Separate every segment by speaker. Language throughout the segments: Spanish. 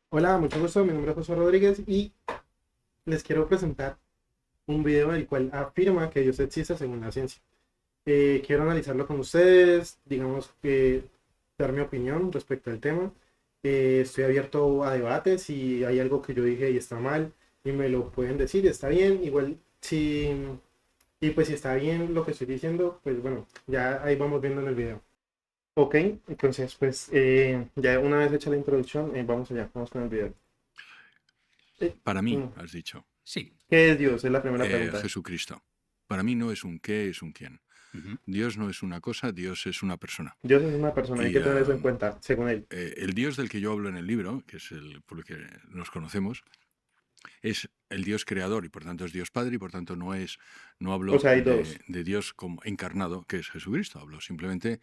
Speaker 1: Hola, mucho gusto, mi nombre es José Rodríguez y les quiero presentar un video en el cual afirma que Dios existe según la ciencia. Quiero analizarlo con ustedes, digamos que dar mi opinión respecto al tema. Estoy abierto a debates, si hay algo que yo dije y está mal y me lo pueden decir, está bien. Igual si, y pues si está bien lo que estoy diciendo, pues bueno, ya ahí vamos viendo en el video. Ok, entonces pues ya una vez hecha la introducción, vamos allá, vamos con el video. Eh,
Speaker 2: Para mí,
Speaker 1: mm,
Speaker 2: has dicho.
Speaker 3: Sí.
Speaker 1: ¿Qué es Dios? Es la primera pregunta.
Speaker 2: Jesucristo. Para mí no es un qué, es un quién.
Speaker 3: Ujú.
Speaker 2: Dios no es una cosa, Dios es una persona.
Speaker 1: Dios es una persona, hay
Speaker 2: Y
Speaker 1: que tener eso en cuenta, según él.
Speaker 2: el Dios del que yo hablo en el libro, que es el por el que nos conocemos, es el Dios creador y por tanto es Dios Padre y por tanto no
Speaker 1: O
Speaker 2: hablo
Speaker 1: sea, hay dos.
Speaker 2: de Dios como encarnado, que es Jesucristo. Hablo simplemente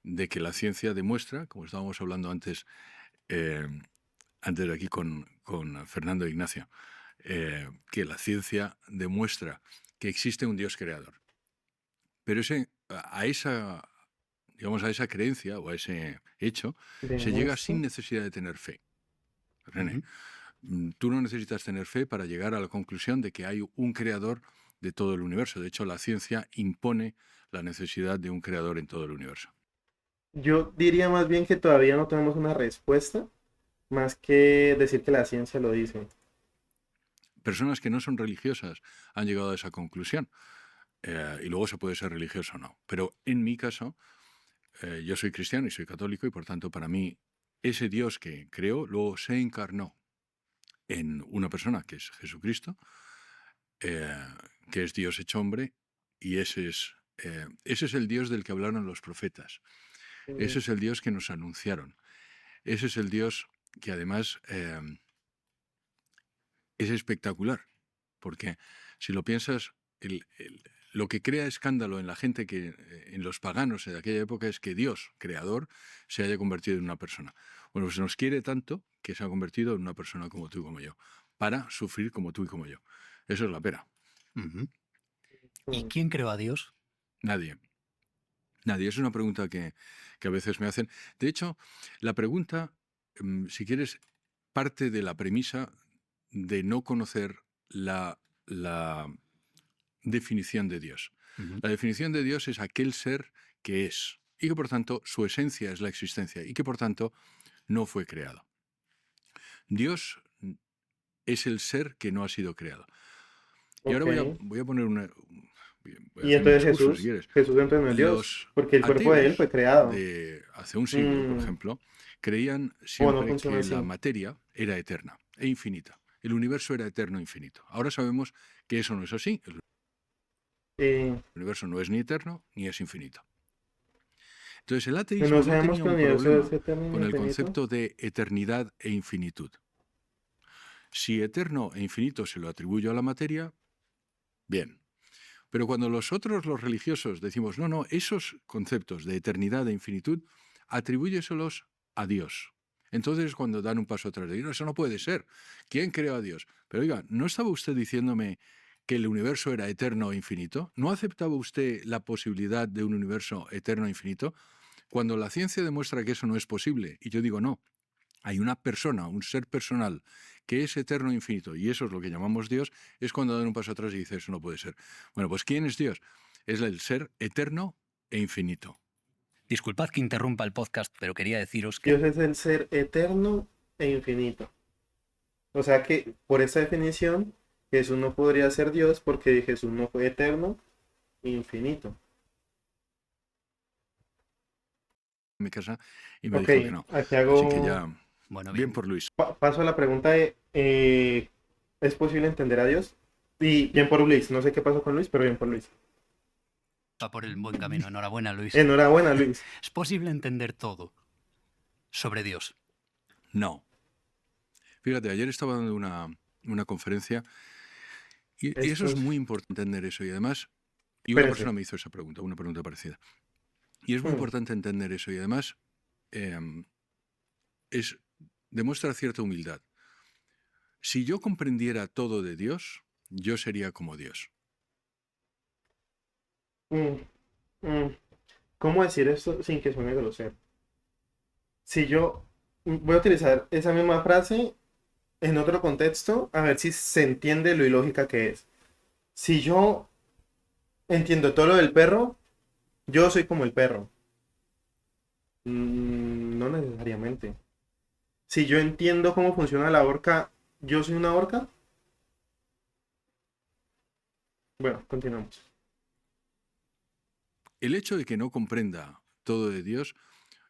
Speaker 2: de que la ciencia demuestra, como estábamos hablando eh, antes de aquí con Fernando e Ignacio, que la ciencia demuestra que existe un Dios creador. Pero a esa creencia o a ese hecho se llega
Speaker 1: Demuestra.
Speaker 2: sin necesidad de tener fe. René,
Speaker 3: Ujú.
Speaker 2: tú no necesitas tener fe para llegar a la conclusión de que hay un creador de todo el universo. De hecho, la ciencia impone la necesidad de un creador en todo el universo.
Speaker 1: Yo diría más bien que todavía no tenemos una respuesta, más que decir que la ciencia lo dice.
Speaker 2: Personas que no son religiosas han llegado a esa conclusión. Y luego se puede ser religioso o no. Pero en mi caso, yo soy cristiano y soy católico y por tanto para mí ese Dios que creó luego se encarnó en una persona que es Jesucristo, eh, que es Dios hecho hombre y ese es el Dios del que hablaron los profetas.
Speaker 1: Mm,
Speaker 2: Ese es el Dios que nos anunciaron. Ese es el Dios que además es espectacular, porque si lo piensas, lo que crea escándalo en la gente, en los paganos de aquella época, es que Dios, creador, se haya convertido en una persona. Bueno, pues nos quiere tanto que se ha convertido en una persona como tú y como yo, para sufrir como tú y como yo. Eso es la pena.
Speaker 3: Ujú. ¿Y
Speaker 1: mm.
Speaker 3: quién creó a Dios?
Speaker 2: Nadie. Nadie. Es una pregunta que a veces me hacen. De hecho, la pregunta, si quieres, parte de la premisa de no conocer la definición de Dios.
Speaker 3: Ujú.
Speaker 2: La definición de Dios es aquel ser que es y que por tanto su esencia es la existencia y que por tanto no fue creado. Dios es el ser que no ha sido creado. Y ahora
Speaker 1: Ok.
Speaker 2: voy a poner voy a
Speaker 1: Y
Speaker 2: hacer un
Speaker 1: entonces
Speaker 2: discurso si quieres.
Speaker 1: Jesús entonces no es Dios,
Speaker 2: Los
Speaker 1: porque el cuerpo de él fue
Speaker 2: ateos
Speaker 1: creado.
Speaker 2: de hace un siglo, por
Speaker 1: Mm,
Speaker 2: ejemplo, creían
Speaker 1: o no
Speaker 2: siempre
Speaker 1: funciona
Speaker 2: que la
Speaker 1: así.
Speaker 2: materia era eterna e infinita. El universo era eterno e infinito. Ahora sabemos que eso no es así. El
Speaker 1: Eh,
Speaker 2: universo no es ni eterno ni es infinito. Entonces el
Speaker 1: no
Speaker 2: ateísmo no
Speaker 1: sabemos
Speaker 2: tenía
Speaker 1: que el
Speaker 2: un
Speaker 1: universo es
Speaker 2: problema
Speaker 1: eterno y
Speaker 2: con el
Speaker 1: infinito.
Speaker 2: concepto de eternidad e infinitud. Si eterno e infinito se lo atribuyo a la materia, bien. Pero cuando los religiosos, decimos, no, no, esos conceptos de eternidad e infinitud, atribúyeselos a Dios. Entonces, cuando dan un paso atrás de Dios, eso no puede ser. ¿Quién creó a Dios? Pero oiga, ¿no estaba usted diciéndome que el universo era eterno e infinito? ¿No aceptaba usted la posibilidad de un universo eterno e infinito? Cuando la ciencia demuestra que eso no es posible, y yo digo no, hay una persona, un ser personal, que es eterno e infinito, y eso es lo que llamamos Dios, es cuando dan un paso atrás y dice, eso no puede ser. Bueno, pues ¿quién es Dios? Es el ser eterno e infinito.
Speaker 3: Disculpad que interrumpa el podcast, pero quería deciros que
Speaker 1: Dios es el ser eterno e infinito. O sea que por esa definición, Jesús no podría ser Dios porque Jesús no fue eterno e infinito.
Speaker 2: En mi casa y me
Speaker 1: Ok,
Speaker 2: dijo que no.
Speaker 1: aquí
Speaker 2: Así que
Speaker 1: hago,
Speaker 2: ya,
Speaker 3: bueno,
Speaker 2: bien
Speaker 3: bien,
Speaker 2: por Luis.
Speaker 1: paso a la pregunta de, ¿es posible entender a Dios? Y bien por Luis, no sé qué pasó con Luis, pero bien por Luis.
Speaker 3: va por el buen camino. Enhorabuena, Luis.
Speaker 1: Enhorabuena, Luis.
Speaker 3: Es posible entender todo sobre Dios.
Speaker 2: No. Fíjate, ayer estaba dando una conferencia y eso es
Speaker 1: Estos,
Speaker 2: muy importante entender eso. Y además, y una
Speaker 1: espérense.
Speaker 2: persona me hizo esa pregunta, una pregunta parecida. Y es muy
Speaker 1: Hmm,
Speaker 2: importante entender eso. Y además, em, demuestra cierta humildad. Si yo comprendiera todo de Dios, yo sería como Dios.
Speaker 1: hmm, hmm. ¿Cómo decir esto sin que suene grosero? Si yo voy a utilizar esa misma frase en otro contexto, a ver si se entiende lo ilógica que es. Si yo entiendo todo lo del perro, yo soy como el perro. No necesariamente. Si yo entiendo cómo funciona la horca, ¿yo soy una horca? Bueno, continuamos.
Speaker 2: El hecho de que no comprenda todo de Dios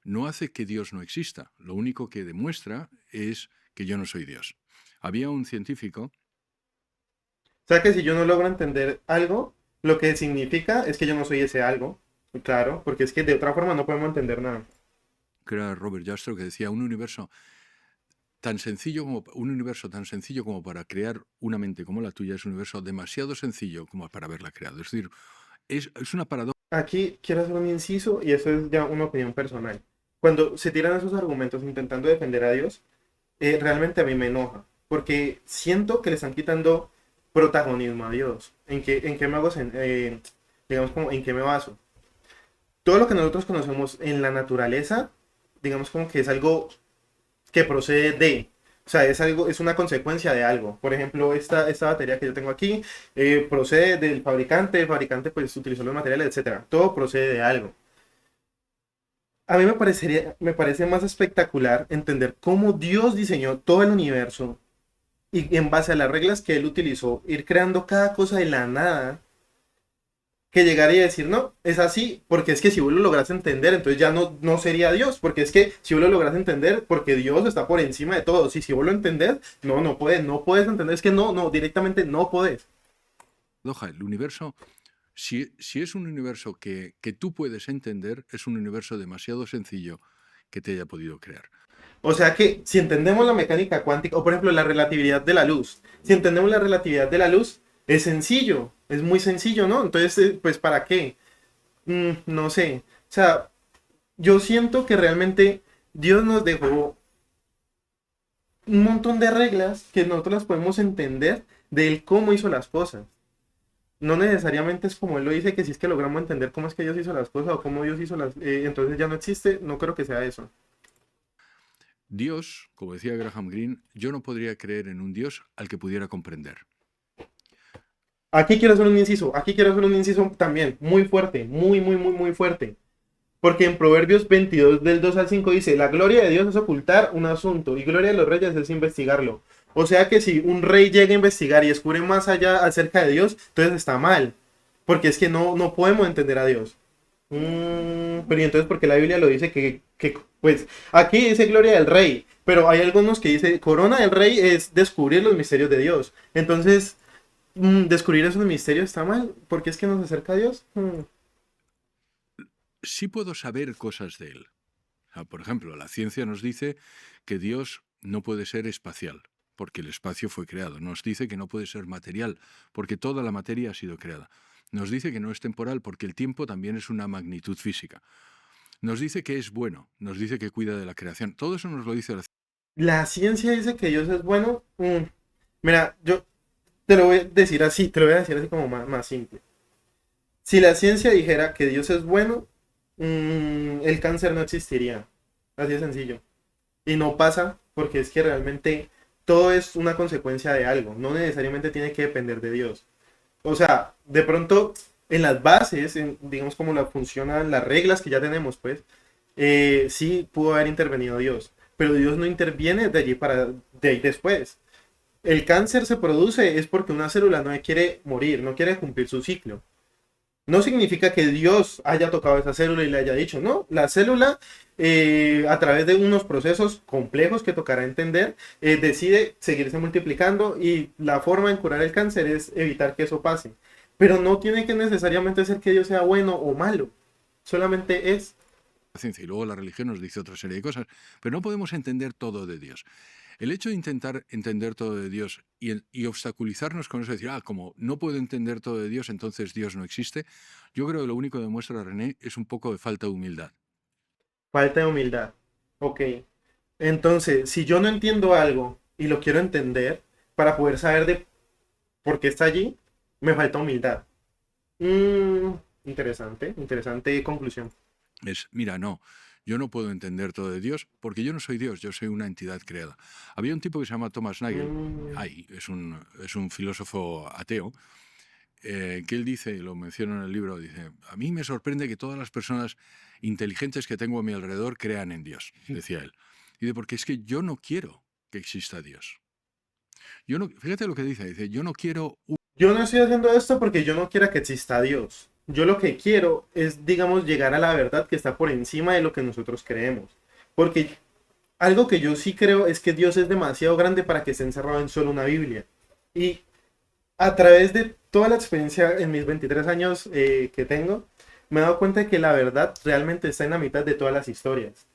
Speaker 2: no hace que Dios no exista. Lo único que demuestra es que yo no soy Dios. Había un científico,
Speaker 1: O sea que si yo no logro entender algo, lo que significa es que yo no soy ese algo. Claro, porque es que de otra forma no podemos entender nada.
Speaker 2: que era Robert Jastrow, que decía un universo tan sencillo como para crear una mente como la tuya es un universo demasiado sencillo como para haberla creado. Es decir, es una paradoja.
Speaker 1: Aquí quiero hacer un inciso y eso es ya una opinión personal. Cuando se tiran esos argumentos intentando defender a Dios, realmente a mí me enoja, porque siento que le están quitando protagonismo a Dios. En qué me hago, digamos, como, en qué me baso? Todo lo que nosotros conocemos en la naturaleza, digamos como que es algo que procede de, o sea, es algo, es una consecuencia de algo. Por ejemplo, esta batería que yo tengo aquí procede del fabricante, el fabricante pues utilizó los materiales, etcétera. Todo procede de algo. A mí me parece más espectacular entender cómo Dios diseñó todo el universo y en base a las reglas que él utilizó, ir creando cada cosa de la nada, que llegar y decir, no, es así, porque es que si vos lo logras entender, entonces ya no sería Dios, porque es que si vos lo logras entender, porque Dios está por encima de todo, si vos lo entendés, no puedes entender, es que directamente no puedes.
Speaker 2: El universo, si es un universo que tú puedes entender, es un universo demasiado sencillo que te haya podido crear.
Speaker 1: O sea que si entendemos la mecánica cuántica, o por ejemplo la relatividad de la luz, si entendemos la relatividad de la luz, es sencillo, es muy sencillo, ¿no? Entonces, pues ¿para qué? No sé. O sea, yo siento que realmente Dios nos dejó un montón de reglas que nosotros las podemos entender de él cómo hizo las cosas. No necesariamente es como él lo dice, que si es que logramos entender cómo es que Dios hizo las cosas o cómo Dios hizo entonces ya no existe, no creo que sea eso.
Speaker 2: Dios, como decía Graham Greene, yo no podría creer en un Dios al que pudiera comprender.
Speaker 1: Aquí quiero hacer un inciso también, muy fuerte, muy fuerte. Porque en Proverbios 22 del 2 al 5 dice, la gloria de Dios es ocultar un asunto y gloria de los reyes es investigarlo. O sea que si un rey llega a investigar y descubre más allá acerca de Dios, entonces está mal. Porque es que no podemos entender a Dios. Pero ¿y entonces porque la Biblia lo dice pues aquí dice gloria del rey, pero hay algunos que dice corona del rey es descubrir los misterios de Dios. Entonces, descubrir esos misterios está mal, porque es que nos acerca a Dios.
Speaker 2: Sí puedo saber cosas de él. Por ejemplo, la ciencia nos dice que Dios no puede ser espacial, porque el espacio fue creado. Nos dice que no puede ser material, porque toda la materia ha sido creada. Nos dice que no es temporal, porque el tiempo también es una magnitud física. Nos dice que es bueno, nos dice que cuida de la creación. Todo eso nos lo dice la ciencia.
Speaker 1: La ciencia dice que Dios es bueno. Mira, yo te lo voy a decir así, te lo voy a decir así como más simple. Si la ciencia dijera que Dios es bueno, el cáncer no existiría. Así de sencillo. Y no pasa porque es que realmente todo es una consecuencia de algo. No necesariamente tiene que depender de Dios. O sea, de pronto en las bases, digamos como funcionan las reglas que ya tenemos, pues, sí pudo haber intervenido Dios. Pero Dios no interviene de ahí después. El cáncer se produce es porque una célula no quiere morir, no quiere cumplir su ciclo. No significa que Dios haya tocado esa célula y le haya dicho, no, la célula a través de unos procesos complejos que tocará entender, decide seguirse multiplicando y la forma en curar el cáncer es evitar que eso pase. Pero no tiene que necesariamente ser que Dios sea bueno o malo, solamente es.
Speaker 2: Ciencia. Y luego la religión nos dice otra serie de cosas, pero no podemos entender todo de Dios. El hecho de intentar entender todo de Dios y obstaculizarnos con eso, decir, como no puedo entender todo de Dios, entonces Dios no existe, yo creo que lo único que demuestra René es un poco de falta de humildad.
Speaker 1: Falta de humildad. Ok. Entonces, si yo no entiendo algo y lo quiero entender para poder saber de por qué está allí, me falta humildad. Interesante conclusión.
Speaker 2: Mira, no, Yo no puedo entender todo de Dios porque yo no soy Dios, yo soy una entidad creada. Había un tipo que se llama Thomas Nagel, es un filósofo ateo, que él dice, y lo menciona en el libro, dice, a mí me sorprende que todas las personas inteligentes que tengo a mi alrededor crean en Dios, decía él. Y dice, porque es que yo no quiero que exista Dios. Yo no, fíjate lo que dice, yo no quiero
Speaker 1: Yo no estoy haciendo esto porque yo no quiera que exista Dios. Yo lo que quiero es, digamos, llegar a la verdad que está por encima de lo que nosotros creemos. Porque algo que yo sí creo es que Dios es demasiado grande para que esté encerrado en solo una Biblia. Y a través de toda la experiencia en mis 23 años que tengo, me he dado cuenta de que la verdad realmente está en la mitad de todas las historias.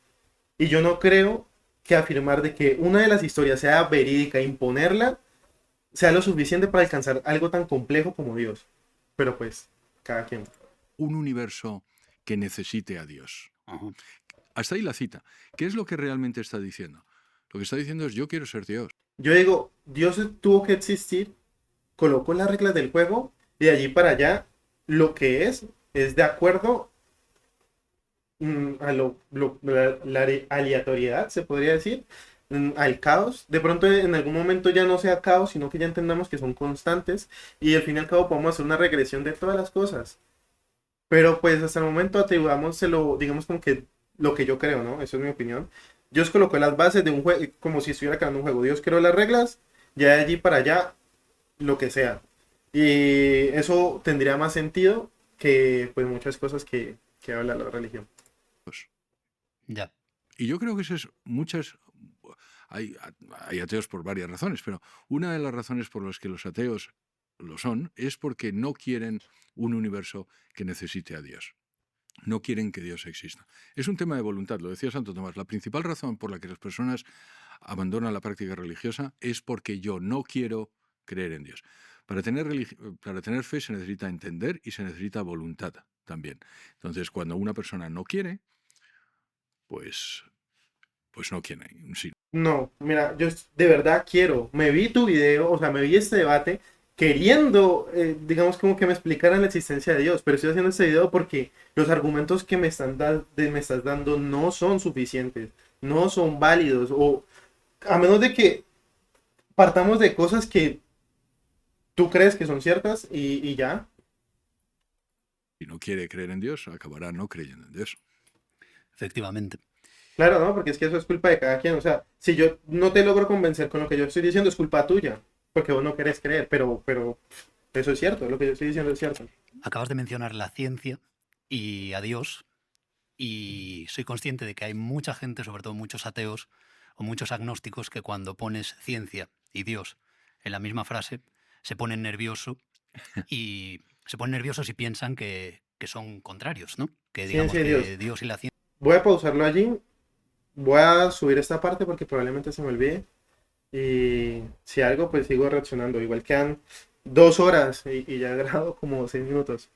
Speaker 1: Y yo no creo que afirmar de que una de las historias sea verídica e imponerla sea lo suficiente para alcanzar algo tan complejo como Dios. Pero pues, cada quien.
Speaker 2: un universo que necesite a Dios.
Speaker 3: Ajá.
Speaker 2: Hasta ahí la cita. ¿Qué es lo que realmente está diciendo? Lo que está diciendo es yo quiero ser Dios.
Speaker 1: Yo digo, Dios tuvo que existir, colocó las reglas del juego y de allí para allá lo que es de acuerdo a la aleatoriedad, se podría decir, al caos. De pronto en algún momento ya no sea caos, sino que ya entendamos que son constantes y al fin y al cabo podemos hacer una regresión de todas las cosas. Pero pues hasta el momento atribuámoselo, digamos como que lo que yo creo, ¿no? Eso es mi opinión. Dios colocó las bases de un juego, como si estuviera creando un juego. Dios creó las reglas, ya de allí para allá, lo que sea. Y eso tendría más sentido que pues muchas cosas que habla la religión.
Speaker 3: Ya.
Speaker 2: Y yo creo que eso es muchas... Hay ateos por varias razones, pero una de las razones por las que los ateos lo son es porque no quieren un universo que necesite a Dios. No quieren que Dios exista. Es un tema de voluntad, lo decía Santo Tomás. La principal razón por la que las personas abandonan la práctica religiosa es porque yo no quiero creer en Dios. Para tener fe se necesita entender y se necesita voluntad también. Entonces, cuando una persona no quiere, pues no quiere. Sí.
Speaker 1: No, mira, yo de verdad quiero, me vi tu video, o sea, me vi este debate queriendo, digamos, como que me explicaran la existencia de Dios, pero estoy haciendo este video porque los argumentos que me estás dando no son suficientes, no son válidos, o a menos de que partamos de cosas que tú crees que son ciertas y ya.
Speaker 2: Si no quiere creer en Dios, acabará no creyendo en Dios.
Speaker 3: Efectivamente.
Speaker 1: Claro, ¿no? Porque es que eso es culpa de cada quien. O sea, si yo no te logro convencer con lo que yo estoy diciendo, es culpa tuya. Porque vos no querés creer, pero eso es cierto, lo que yo estoy diciendo es cierto.
Speaker 3: Acabas de mencionar la ciencia y a Dios, y soy consciente de que hay mucha gente, sobre todo muchos ateos o muchos agnósticos, que cuando pones ciencia y Dios en la misma frase, se ponen nerviosos y piensan que son contrarios, ¿no? Que digamos
Speaker 1: Ciencia y
Speaker 3: que
Speaker 1: Dios.
Speaker 3: Dios y la ciencia...
Speaker 1: Voy a pausarlo allí. Voy a subir esta parte porque probablemente se me olvide. Y si algo, pues sigo reaccionando. Igual quedan 2 horas y ya he grabado como 6 minutos.